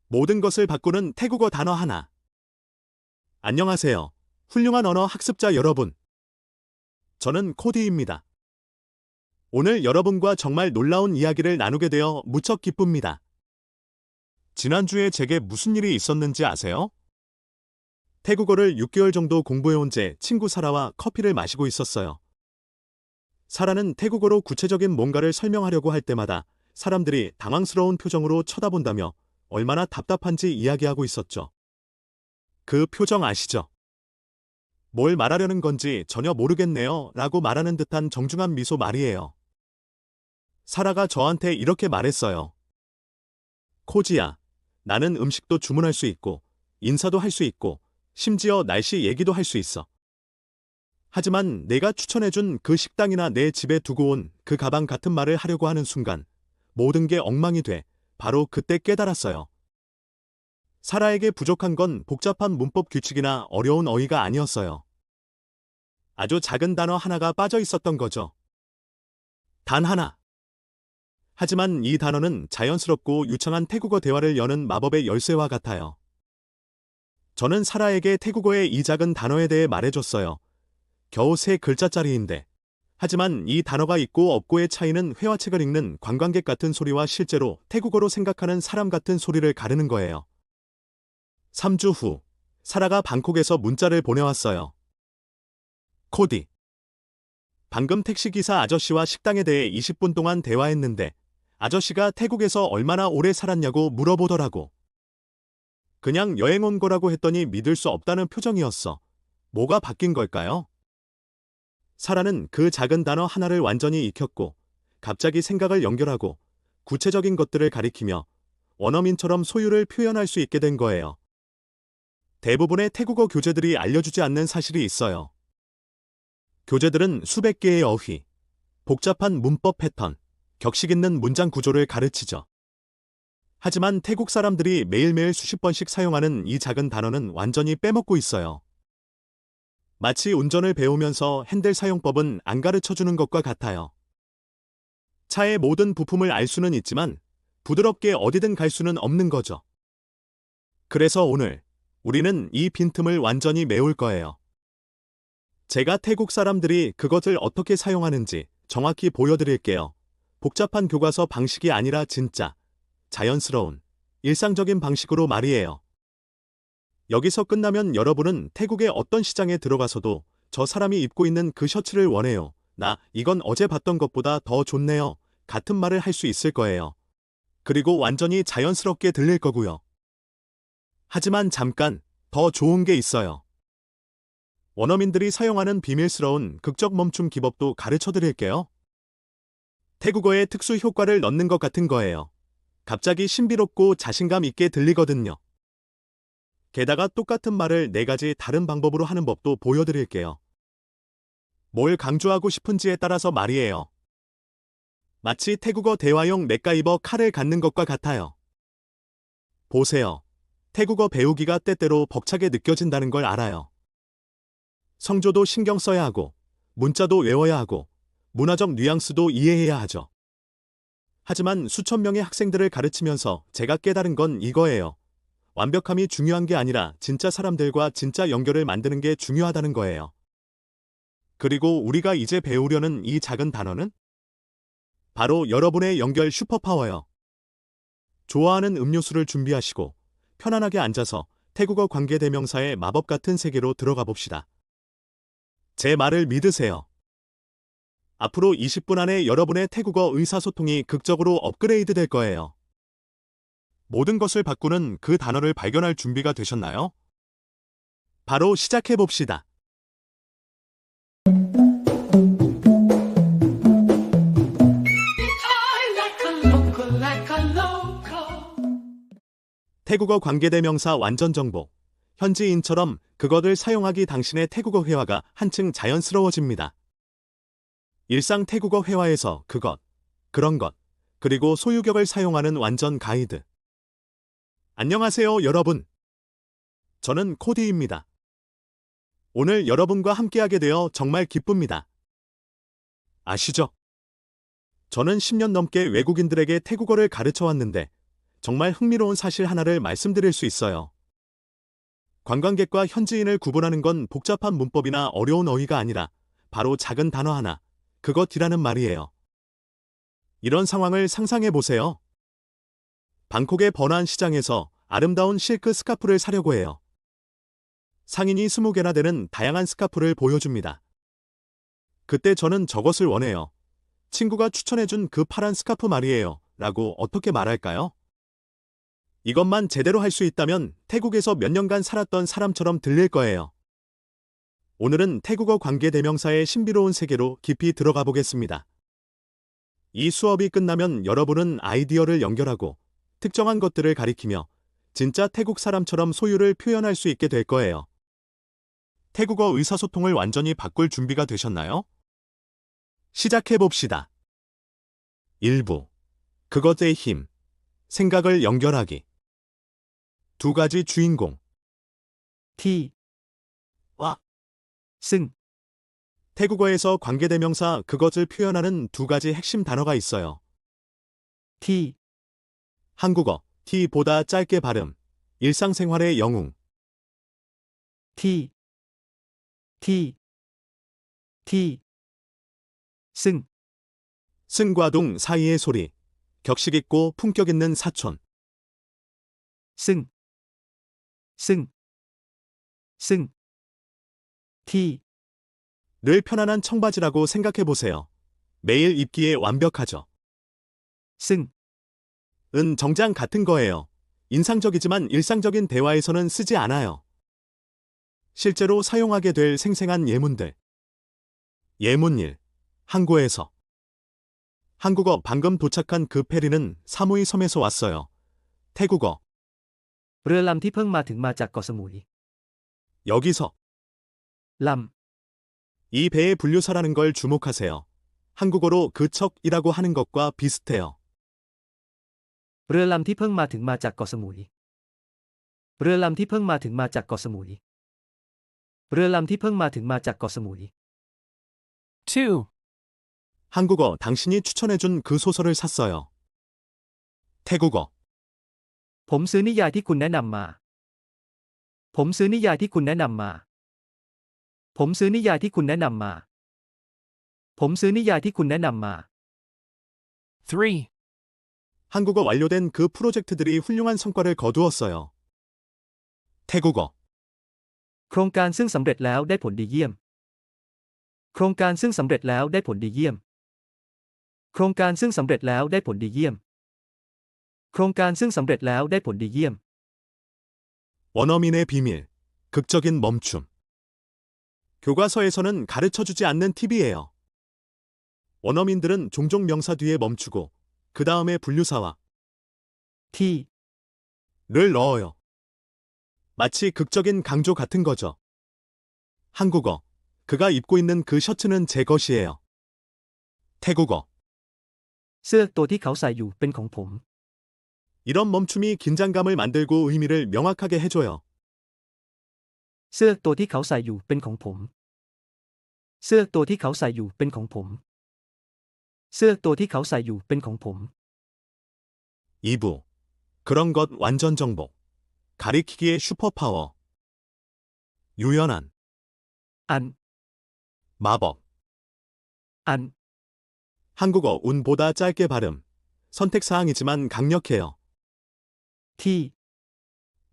모든 것을 바꾸는 태국어 단어 하나. 안녕하세요. 훌륭한 언어 학습자 여러분. 저는 코디입니다. 오늘 여러분과 정말 놀라운 이야기를 나누게 되어 무척 기쁩니다. 지난주에 제게 무슨 일이 있었는지 아세요? 태국어를 6개월 정도 공부해온 제 친구 사라와 커피를 마시고 있었어요. 사라는 태국어로 구체적인 뭔가를 설명하려고 할 때마다 사람들이 당황스러운 표정으로 쳐다본다며 얼마나 답답한지 이야기하고 있었죠. 그 표정 아시죠? 뭘 말하려는 건지 전혀 모르겠네요 라고 말하는 듯한 정중한 미소 말이에요. 사라가 저한테 이렇게 말했어요. 코지야, 나는 음식도 주문할 수 있고, 인사도 할 수 있고, 심지어 날씨 얘기도 할 수 있어. 하지만 내가 추천해준 그 식당이나 내 집에 두고 온 그 가방 같은 말을 하려고 하는 순간 모든 게 엉망이 돼 바로 그때 깨달았어요. 사라에게 부족한 건 복잡한 문법 규칙이나 어려운 어휘가 아니었어요. 아주 작은 단어 하나가 빠져 있었던 거죠. 단 하나. 하지만 이 단어는 자연스럽고 유창한 태국어 대화를 여는 마법의 열쇠와 같아요. 저는 사라에게 태국어의 이 작은 단어에 대해 말해줬어요. 겨우 3글자짜리인데. 하지만 이 단어가 있고 없고의 차이는 회화책을 읽는 관광객 같은 소리와 실제로 태국어로 생각하는 사람 같은 소리를 가르는 거예요. 3주 후, 사라가 방콕에서 문자를 보내왔어요. 코디. 방금 택시기사 아저씨와 식당에 대해 20분 동안 대화했는데 아저씨가 태국에서 얼마나 오래 살았냐고 물어보더라고. 그냥 여행 온 거라고 했더니 믿을 수 없다는 표정이었어. 뭐가 바뀐 걸까요? 사라는 그 작은 단어 하나를 완전히 익혔고 갑자기 생각을 연결하고 구체적인 것들을 가리키며 원어민처럼 소유를 표현할 수 있게 된 거예요. 대부분의 태국어 교재들이 알려주지 않는 사실이 있어요. 교재들은 수백 개의 어휘, 복잡한 문법 패턴, 격식 있는 문장 구조를 가르치죠. 하지만 태국 사람들이 매일매일 수십 번씩 사용하는 이 작은 단어는 완전히 빼먹고 있어요. 마치 운전을 배우면서 핸들 사용법은 안 가르쳐주는 것과 같아요. 차의 모든 부품을 알 수는 있지만 부드럽게 어디든 갈 수는 없는 거죠. 그래서 오늘 우리는 이 빈틈을 완전히 메울 거예요. 제가 태국 사람들이 그것을 어떻게 사용하는지 정확히 보여드릴게요. 복잡한 교과서 방식이 아니라 진짜 자연스러운 일상적인 방식으로 말이에요. 여기서 끝나면 여러분은 태국의 어떤 시장에 들어가서도 저 사람이 입고 있는 그 셔츠를 원해요. 나 이건 어제 봤던 것보다 더 좋네요. 같은 말을 할 수 있을 거예요. 그리고 완전히 자연스럽게 들릴 거고요. 하지만 잠깐 더 좋은 게 있어요. 원어민들이 사용하는 비밀스러운 극적 멈춤 기법도 가르쳐 드릴게요. 태국어의 특수 효과를 넣는 것 같은 거예요. 갑자기 신비롭고 자신감 있게 들리거든요. 게다가 똑같은 말을 4가지 다른 방법으로 하는 법도 보여드릴게요. 뭘 강조하고 싶은지에 따라서 말이에요. 마치 태국어 대화용 맥가이버 칼을 갖는 것과 같아요. 보세요. 태국어 배우기가 때때로 벅차게 느껴진다는 걸 알아요. 성조도 신경 써야 하고, 문자도 외워야 하고, 문화적 뉘앙스도 이해해야 하죠. 하지만 수천 명의 학생들을 가르치면서 제가 깨달은 건 이거예요. 완벽함이 중요한 게 아니라 진짜 사람들과 진짜 연결을 만드는 게 중요하다는 거예요. 그리고 우리가 이제 배우려는 이 작은 단어는 바로 여러분의 연결 슈퍼파워요. 좋아하는 음료수를 준비하시고 편안하게 앉아서 태국어 관계대명사의 마법 같은 세계로 들어가 봅시다. 제 말을 믿으세요. 앞으로 20분 안에 여러분의 태국어 의사소통이 극적으로 업그레이드 될 거예요. 모든 것을 바꾸는 그 단어를 발견할 준비가 되셨나요? 바로 시작해 봅시다. 태국어 관계대명사 완전 정복. 현지인처럼 그것을 사용하기 당신의 태국어 회화가 한층 자연스러워집니다. 일상 태국어 회화에서 그것, 그런 것, 그리고 소유격을 사용하는 완전 가이드. 안녕하세요, 여러분. 저는 코디입니다. 오늘 여러분과 함께하게 되어 정말 기쁩니다. 아시죠? 저는 10년 넘게 외국인들에게 태국어를 가르쳐 왔는데 정말 흥미로운 사실 하나를 말씀드릴 수 있어요. 관광객과 현지인을 구분하는 건 복잡한 문법이나 어려운 어휘가 아니라 바로 작은 단어 하나, 그것이라는 말이에요. 이런 상황을 상상해 보세요. 방콕의 번화한 시장에서 아름다운 실크 스카프를 사려고 해요. 상인이 20개나 되는 다양한 스카프를 보여줍니다. 그때 저는 저것을 원해요. 친구가 추천해준 그 파란 스카프 말이에요. 라고 어떻게 말할까요? 이것만 제대로 할 수 있다면 태국에서 몇 년간 살았던 사람처럼 들릴 거예요. 오늘은 태국어 관계 대명사의 신비로운 세계로 깊이 들어가 보겠습니다. 이 수업이 끝나면 여러분은 아이디어를 연결하고 특정한 것들을 가리키며 진짜 태국 사람처럼 소유를 표현할 수 있게 될 거예요. 태국어 의사소통을 완전히 바꿀 준비가 되셨나요? 시작해 봅시다. 1부. 그것의 힘. 생각을 연결하기. 두 가지 주인공. ที่ 와. ซึ่ง 태국어에서 관계대명사 그것을 표현하는 두 가지 핵심 단어가 있어요. ที่ 한국어 t보다 짧게 발음. 일상생활의 영웅. ที่ ที่ ซึ่ง 승과 동 사이의 소리. 격식 있고 품격 있는 사촌. ซึ่ง ที่ 늘 편안한 청바지라고 생각해 보세요. 매일 입기에 완벽하죠. ซึ่ง 은 정장 같은 거예요. 인상적이지만 일상적인 대화에서는 쓰지 않아요. 실제로 사용하게 될 생생한 예문들. 예문일. 항구에서. 한국어 방금 도착한 그 페리는 사무이 섬에서 왔어요. 태국어. เรือลำที่เพิ่งมาถึงมาจากเกาะสมุย 여기서. ล 이 배의 분류사라는 걸 주목하세요. 한국어로 그 척이라고 하는 것과 비슷해요. ำเรือลำที่เพิ่งมาถึงมาจากเกาะสมุย เรือลำที่เพิ่งมาถึงมาจากเกาะสมุย เรือลำที่เพิ่งมาถึงมาจากเกาะสมุย 2. 한국어 당신이 추천해준 그 소설을 샀어요. 태국어. ผมซื้อนิยายที่คุณแนะนำมา ผมซื้อนิยายที่คุณแนะนำมา ผมซื้อนิยายที่คุณแนะนำมา ผมซื้อนิยายที่คุณแนะนำมา 3. 한국어 완료된 그 프로젝트들이 훌륭한 성과를 거두었어요. 태국어. โครงการซึ่งสำเร็จแล้วได้ผลดีเยี่ยม โครงการซึ่งสำเร็จแล้วได้ผลดีเยี่ยม โครงการซึ่งสำเร็จแล้วได้ผลดีเยี่ยม โครงการซึ่งสำเร็จแล้วได้ผลดีเยี่ยม 원어민의 비밀. 극적인 멈춤. 교과서에서는 가르쳐주지 않는 팁이에요. 원어민들은 종종 명사 뒤에 멈추고 그 다음에 분류사와 ที่ 를 넣어요. 마치 극적인 강조 같은 거죠. 한국어. 그가 입고 있는 그 셔츠는 제 것이에요. 태국어. เสื้อตัวที่เขาใส่อยู่เป็นของผม 이런 멈춤이 긴장감을 만들고 의미를 명확하게 해줘요. เสื้อตัวที่เขาใส่อยู่เป็นของผม เสื้อตัวที่เขาใส่อยู่เป็นของผม เสื้อตัวที่เขาใส่อยู่เป็นของผม 2부. 그런 것 완전 정복. 가리키기의 슈퍼파워. 유연한. อัน 마법. อัน 한국어 운보다 짧게 발음. 선택사항이지만 강력해요. ที่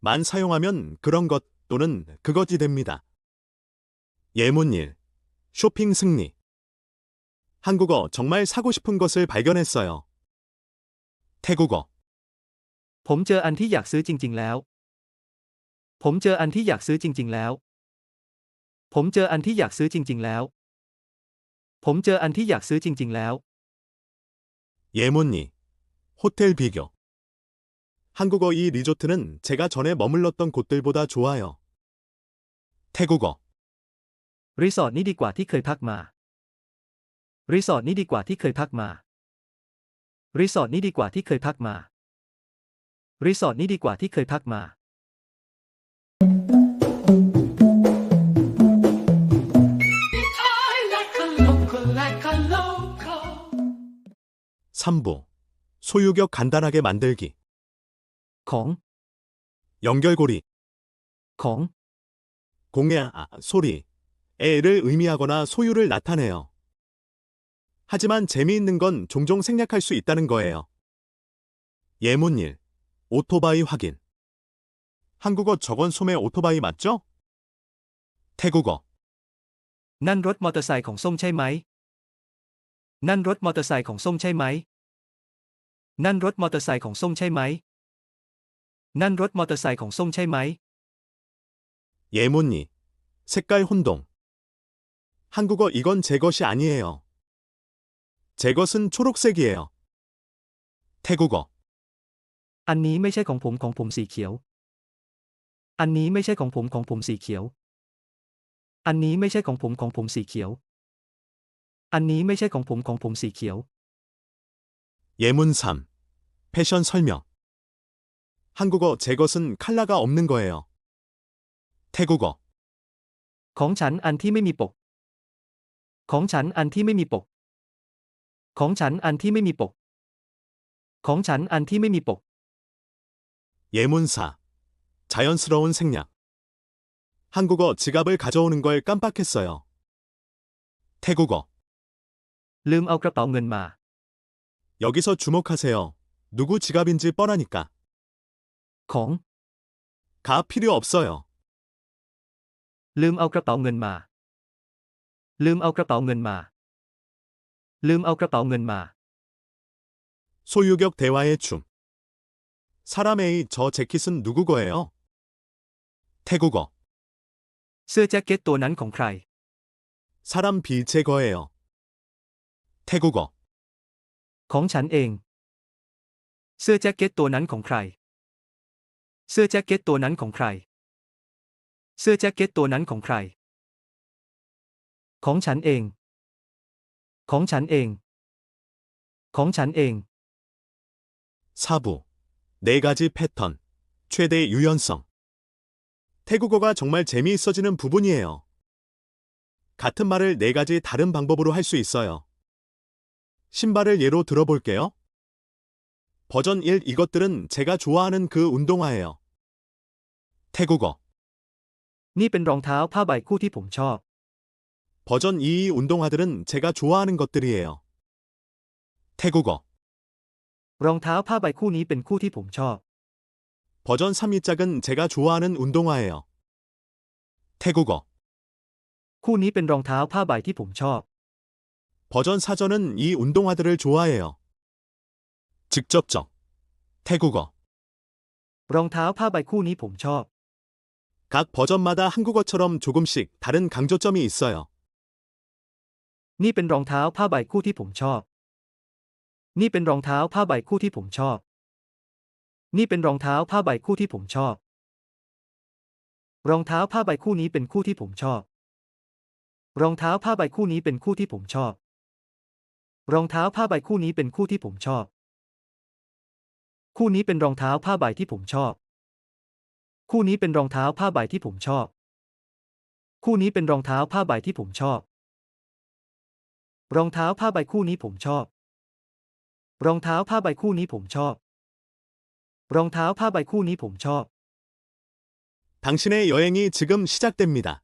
만 사용하면 그런 것 또는 그것이 됩니다. 예문일. 쇼핑 승리. 한국어 정말 사고 싶은 것을 발견했어요. 태국어. ผมเจออันที่อยากซื้อจริงๆแล้ว ผมเจออันที่อยากซื้อจริงๆแล้ว ผมเจออันที่อยากซื้อจริงๆแล้ว ผมเจออันที่อยากซื้อจริงๆแล้ว 예문이. 호텔 비교. 한국어 이 리조트는 제가 전에 머물렀던 곳들보다 좋아요. 태국어. รีสอร์ทนี้ดีกว่าที่เคยพักมา รีสอร์ทนี้ดีกว่าที่เคยพักมา รีสอร์ทนี้ดีกว่าที่เคยพักมา รีสอร์ทนี้ดีกว่าที่เคยพักมา 3부. 소유격 간단하게 만들기. ของ 연결고리, ของ 공예, 소리, 애를 의미하거나 소유를 나타내요. 하지만 재미있는 건 종종 생략할 수 있다는 거예요. 예문일, 오토바이 확인. 한국어 저건 소매 오토바이 맞죠? 태국어, นั่นรถมอเตอร์ไซค์ของส้มใช่ไหม นั่นรถมอเตอร์ไซค์ของส้มใช่ไหม นั่นรถมอเตอร์ไซค์ของส้มใช่ไหม นั่นรถมอเตอร์ไซค์ของส้มใช่ไหม 예문이, 색깔 혼동. 한국어 이건 제 것이 아니에요. 제 것은 초록색이에요. 태국어, อันนี้ไม่ใช่ของผมสีเขียว อันนี้ไม่ใช่ของผมสีเขียว อันนี้ไม่ใช่ของผมสีเขียว อันนี้ไม่ใช่ของผมสีเขียว 예문 3. 패션 설명. 한국어 제 것은 컬러가 없는 거예요. 태국어, ของฉันอันที่ไม่มีปก ของฉันอันที่ไม่มีปก ของฉันอันที่ไม่มีปก ของฉันอันที่ไม่มีปก 예문 4. 자연스러운 생략. 한국어 지갑을 가져오는 걸 깜빡했어요. 태국어, ลืมเอากระเป๋าเงินมา 여기서 주목하세요. 누구 지갑인지 뻔하니까. ของ 가 필요 없어요. ลืมเอากระเป๋าเงินมา ลืมเอากระเป๋าเงินมา ลืมเอากระเป๋าเงินมา 소유격 대화의 춤. 사람 A, 저 재킷은 누구 거예요? 태국어, เสื้อแจ็คเก็ตตัวนั้นของใคร 사람 B 제 거예요. 태국어, ของฉันเอง เสื้อแจ็คเก็ตตัวนั้นของใคร เสื้อแจ็คเก็ตตัวนั้นของใคร เสื้อแจ็คเก็ตตัวนั้นของใคร ของฉันเอง ของฉันเอง ของฉันเอง 4부. 4가지 패턴. 최대 유연성. 태국어가 정말 재미있어지는 부분이에요. 같은 말을 4가지 다른 방법으로 할 수 있어요. 신발을 예로 들어볼게요. 버전 1 이것들은 제가 좋아하는 그 운동화예요. 태국어, นี่เป็นรองเท้าผ้าใบคู่ที่ผมชอบ 버전 2 이 운동화들은 제가 좋아하는 것들이에요. 태국어, รองเท้าผ้าใบคู่นี้เป็นคู่ที่ผมชอบ 버전 3 이 짝은 제가 좋아하는 운동화예요. 태국어, คู่นี้เป็นรองเท้าผ้าใบที่ผมชอบ 버전 4전은 이 운동화들을 좋아해요. 직접적. 태국어, รองเท้าผ้าใบคู่นี้ผมชอบ 각 버전마다 한국어처럼 조금씩 다른 강조점이 있어요. นี่เป็นรองเท้าผ้าใบคู่ที่ผมชอบ นี่เป็นรองเท้าผ้าใบคู่ที่ผมชอบ นี่เป็นรองเท้าผ้าใบคู่ที่ผมชอบ รองเท้าผ้าใบคู่นี้เป็นคู่ที่ผมชอบ รองเท้าผ้าใบคู่นี้เป็นคู่ที่ผมชอบ รองเท้าผ้าใบคู่นี้เป็นคู่ที่ผมชอบ คู่นี้เป็นรองเท้าผ้าใบที่ผมชอบ คู่นี้เป็นรองเท้าผ้าใบที่ผมชอบ คู่นี้เป็นรองเท้าผ้าใบที่ผมชอบ รองเท้าผ้าใบคู่นี้ผมชอบ รองเท้าผ้าใบคู่นี้ผมชอบ รองเท้าผ้าใบคู่นี้ผมชอบ 당신의 여행이 지금 시작됩니다.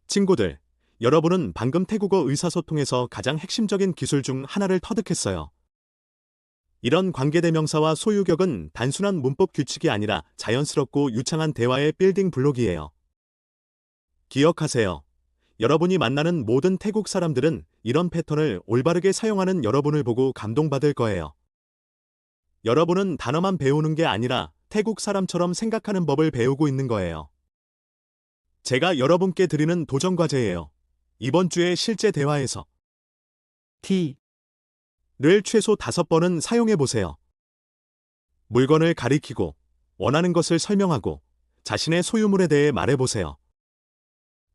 친구들, 여러분은 방금 태국어 의사소통에서 가장 핵심적인 기술 중 하나를 터득했어요. 이런 관계대명사와 소유격은 단순한 문법 규칙이 아니라 자연스럽고 유창한 대화의 빌딩 블록이에요. 기억하세요. 여러분이 만나는 모든 태국 사람들은 이런 패턴을 올바르게 사용하는 여러분을 보고 감동받을 거예요. 여러분은 단어만 배우는 게 아니라 태국 사람처럼 생각하는 법을 배우고 있는 거예요. 제가 여러분께 드리는 도전 과제예요. 이번 주의 실제 대화에서 ที่ 를 최소 5번은 사용해 보세요. 물건을 가리키고 원하는 것을 설명하고 자신의 소유물에 대해 말해 보세요.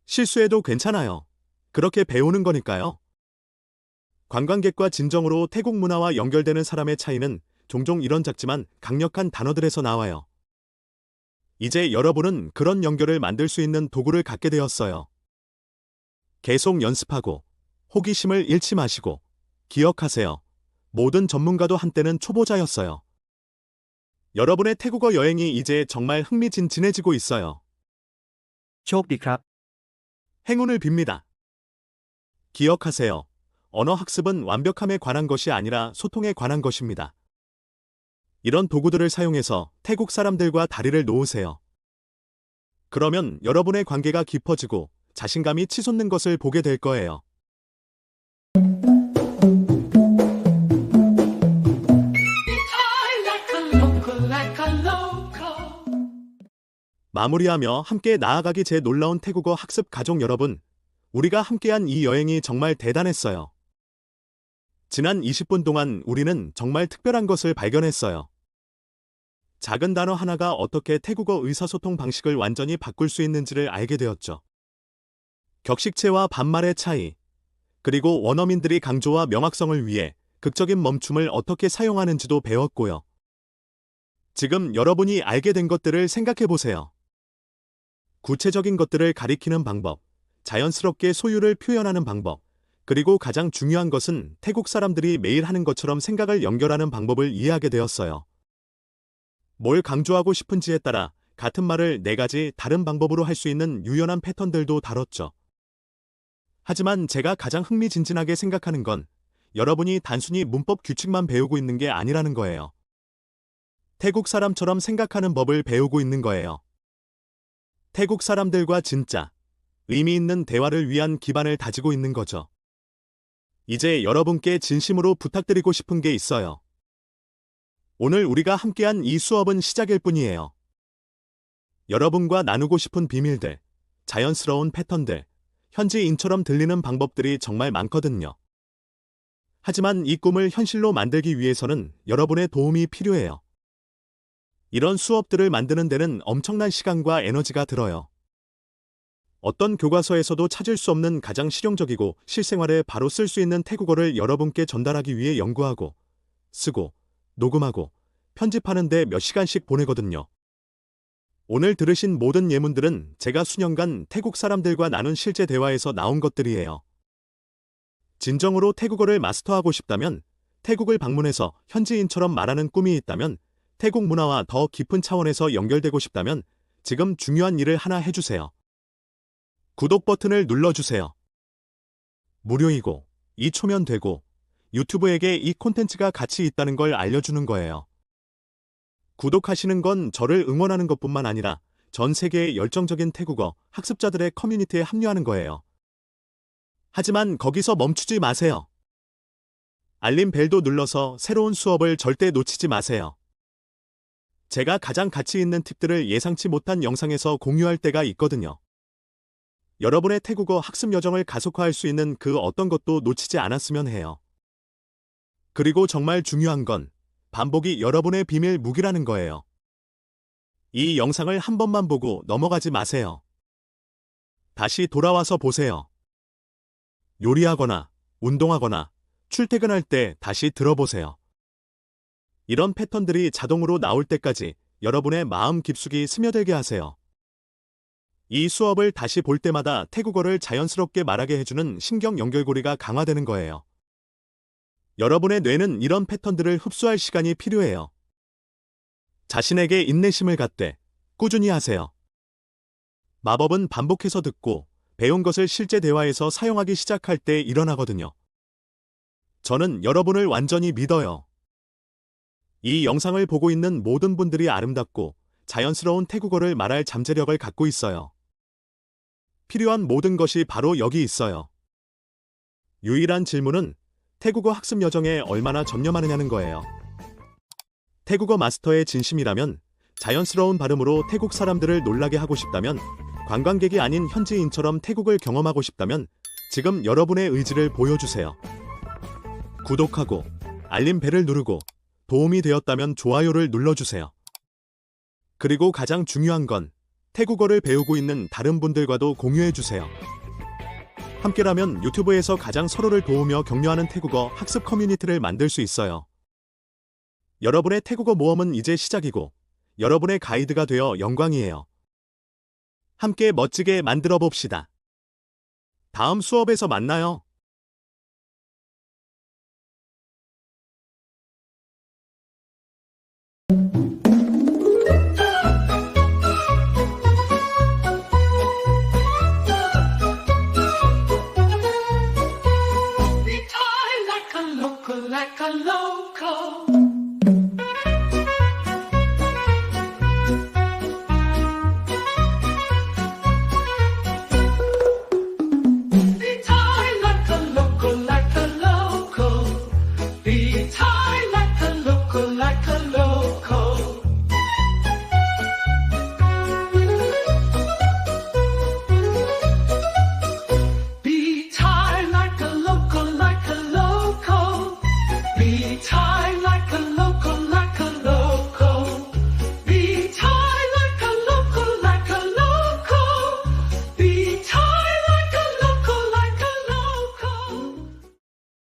실수해도 괜찮아요. 그렇게 배우는 거니까요. 관광객과 진정으로 태국 문화와 연결되는 사람의 차이는 종종 이런 작지만 강력한 단어들에서 나와요. 이제 여러분은 그런 연결을 만들 수 있는 도구를 갖게 되었어요. 계속 연습하고 호기심을 잃지 마시고 기억하세요. 모든 전문가도 한때는 초보자였어요. 여러분의 태국어 여행이 이제 정말 흥미진진해지고 있어요. โชคดีครับ 행운을 빕니다. 기억하세요. 언어 학습은 완벽함에 관한 것이 아니라 소통에 관한 것입니다. 이런 도구들을 사용해서 태국 사람들과 다리를 놓으세요. 그러면 여러분의 관계가 깊어지고 자신감이 치솟는 것을 보게 될 거예요. 마무리하며 함께 나아가기 제 놀라운 태국어 학습 가족 여러분, 우리가 함께한 이 여행이 정말 대단했어요. 지난 20분 동안 우리는 정말 특별한 것을 발견했어요. 작은 단어 하나가 어떻게 태국어 의사소통 방식을 완전히 바꿀 수 있는지를 알게 되었죠. 격식체와 반말의 차이, 그리고 원어민들이 강조와 명확성을 위해 극적인 멈춤을 어떻게 사용하는지도 배웠고요. 지금 여러분이 알게 된 것들을 생각해 보세요. 구체적인 것들을 가리키는 방법, 자연스럽게 소유를 표현하는 방법, 그리고 가장 중요한 것은 태국 사람들이 매일 하는 것처럼 생각을 연결하는 방법을 이해하게 되었어요. 뭘 강조하고 싶은지에 따라 같은 말을 4가지 다른 방법으로 할 수 있는 유연한 패턴들도 다뤘죠. 하지만 제가 가장 흥미진진하게 생각하는 건 여러분이 단순히 문법 규칙만 배우고 있는 게 아니라는 거예요. 태국 사람처럼 생각하는 법을 배우고 있는 거예요. 태국 사람들과 진짜 의미 있는 대화를 위한 기반을 다지고 있는 거죠. 이제 여러분께 진심으로 부탁드리고 싶은 게 있어요. 오늘 우리가 함께한 이 수업은 시작일 뿐이에요. 여러분과 나누고 싶은 비밀들, 자연스러운 패턴들, 현지인처럼 들리는 방법들이 정말 많거든요. 하지만 이 꿈을 현실로 만들기 위해서는 여러분의 도움이 필요해요. 이런 수업들을 만드는 데는 엄청난 시간과 에너지가 들어요. 어떤 교과서에서도 찾을 수 없는 가장 실용적이고 실생활에 바로 쓸 수 있는 태국어를 여러분께 전달하기 위해 연구하고, 쓰고, 녹음하고, 편집하는 데 몇 시간씩 보내거든요. 오늘 들으신 모든 예문들은 제가 수년간 태국 사람들과 나눈 실제 대화에서 나온 것들이에요. 진정으로 태국어를 마스터하고 싶다면, 태국을 방문해서 현지인처럼 말하는 꿈이 있다면, 태국 문화와 더 깊은 차원에서 연결되고 싶다면 지금 중요한 일을 하나 해주세요. 구독 버튼을 눌러주세요. 무료이고 2초면 되고 유튜브에게 이 콘텐츠가 가치 있다는 걸 알려주는 거예요. 구독하시는 건 저를 응원하는 것뿐만 아니라 전 세계의 열정적인 태국어 학습자들의 커뮤니티에 합류하는 거예요. 하지만 거기서 멈추지 마세요. 알림 벨도 눌러서 새로운 수업을 절대 놓치지 마세요. 제가 가장 가치 있는 팁들을 예상치 못한 영상에서 공유할 때가 있거든요. 여러분의 태국어 학습 여정을 가속화할 수 있는 그 어떤 것도 놓치지 않았으면 해요. 그리고 정말 중요한 건 반복이 여러분의 비밀 무기라는 거예요. 이 영상을 한 번만 보고 넘어가지 마세요. 다시 돌아와서 보세요. 요리하거나 운동하거나 출퇴근할 때 다시 들어보세요. 이런 패턴들이 자동으로 나올 때까지 여러분의 마음 깊숙이 스며들게 하세요. 이 수업을 다시 볼 때마다 태국어를 자연스럽게 말하게 해주는 신경 연결고리가 강화되는 거예요. 여러분의 뇌는 이런 패턴들을 흡수할 시간이 필요해요. 자신에게 인내심을 갖되 꾸준히 하세요. 마법은 반복해서 듣고 배운 것을 실제 대화에서 사용하기 시작할 때 일어나거든요. 저는 여러분을 완전히 믿어요. 이 영상을 보고 있는 모든 분들이 아름답고 자연스러운 태국어를 말할 잠재력을 갖고 있어요. 필요한 모든 것이 바로 여기 있어요. 유일한 질문은 태국어 학습 여정에 얼마나 전념하느냐는 거예요. 태국어 마스터의 진심이라면, 자연스러운 발음으로 태국 사람들을 놀라게 하고 싶다면, 관광객이 아닌 현지인처럼 태국을 경험하고 싶다면 지금 여러분의 의지를 보여주세요. 구독하고 알림 벨을 누르고 도움이 되었다면 좋아요를 눌러주세요. 그리고 가장 중요한 건 태국어를 배우고 있는 다른 분들과도 공유해주세요. 함께라면 유튜브에서 가장 서로를 도우며 격려하는 태국어 학습 커뮤니티를 만들 수 있어요. 여러분의 태국어 모험은 이제 시작이고 여러분의 가이드가 되어 영광이에요. 함께 멋지게 만들어 봅시다. 다음 수업에서 만나요.